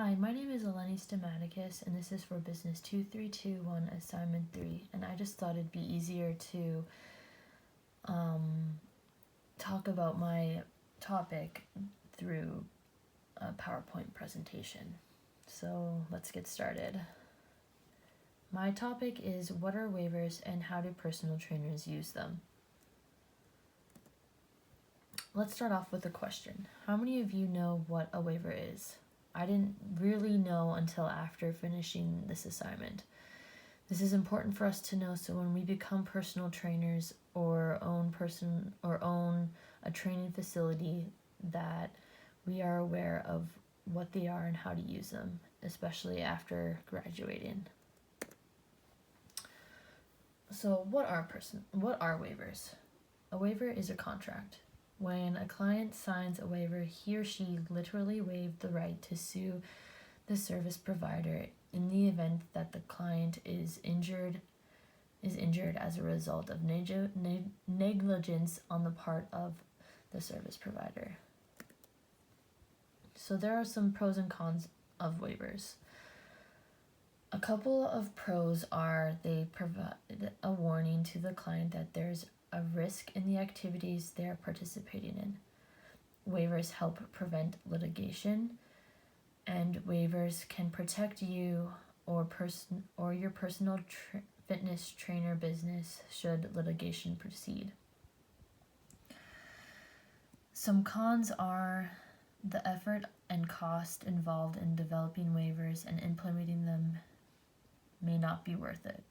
Hi, my name is Eleni Stamatakis, and this is for BUSN2321 Assignment 3, and I just thought it'd be easier to talk about my topic through a PowerPoint presentation. So let's get started. My topic is what are waivers and how do personal trainers use them? Let's start off with a question. How many of you know what a waiver is? I didn't really know until after finishing this assignment. This is important for us to know so when we become personal trainers or own a training facility that we are aware of what they are and how to use them, especially after graduating. So what are waivers? A waiver is a contract. When a client signs a waiver, he or she literally waived the right to sue the service provider in the event that the client is injured as a result of negligence on the part of the service provider. So there are some pros and cons of waivers. A couple of pros are they provide a warning to the client that there's a risk in the activities they are participating in. Waivers help prevent litigation, and waivers can protect you or your personal fitness trainer business should litigation proceed. Some cons are the effort and cost involved in developing waivers and implementing them may not be worth it.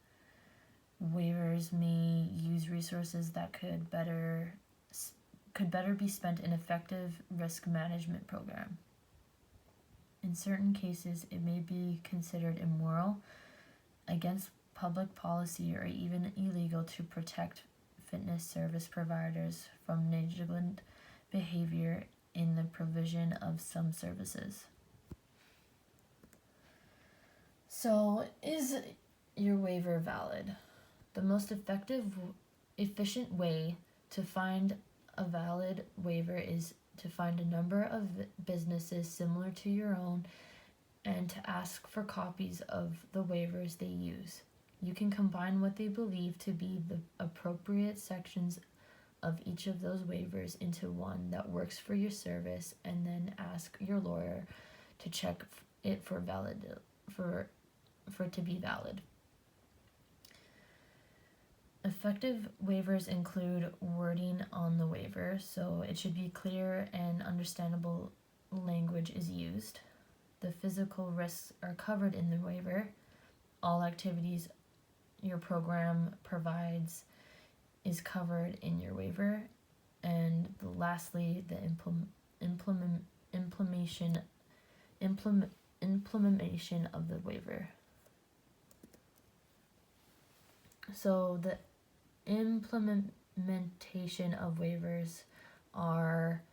Waivers may use resources that could better be spent in effective risk management program. In certain cases, it may be considered immoral, against public policy, or even illegal to protect fitness service providers from negligent behavior in the provision of some services. So, is your waiver valid? The most efficient way to find a valid waiver is to find a number of businesses similar to your own and to ask for copies of the waivers they use. You can combine what they believe to be the appropriate sections of each of those waivers into one that works for your service, and then ask your lawyer to check it for it to be valid. Effective waivers include wording on the waiver, so it should be clear and understandable language is used. The physical risks are covered in the waiver. All activities your program provides is covered in your waiver. And lastly, the implementation of the waiver. So the implementation of waivers are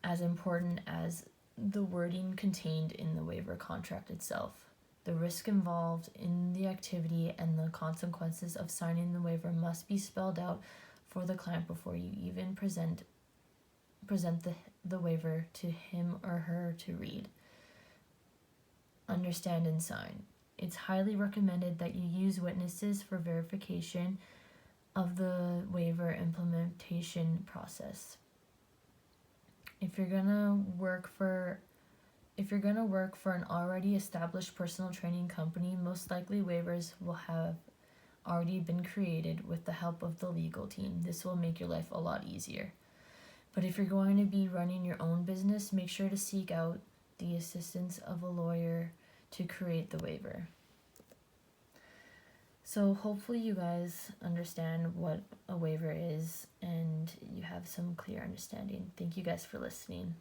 as important as the wording contained in the waiver contract itself. The risk involved in the activity and the consequences of signing the waiver must be spelled out for the client before you even present the waiver to him or her to read, understand, and sign. It's highly recommended that you use witnesses for verification of the waiver implementation process. If you're gonna work for an already established personal training company, most likely waivers will have already been created with the help of the legal team. This will make your life a lot easier. But if you're going to be running your own business, make sure to seek out the assistance of a lawyer to create the waiver. So hopefully you guys understand what a waiver is and you have some clear understanding. Thank you guys for listening.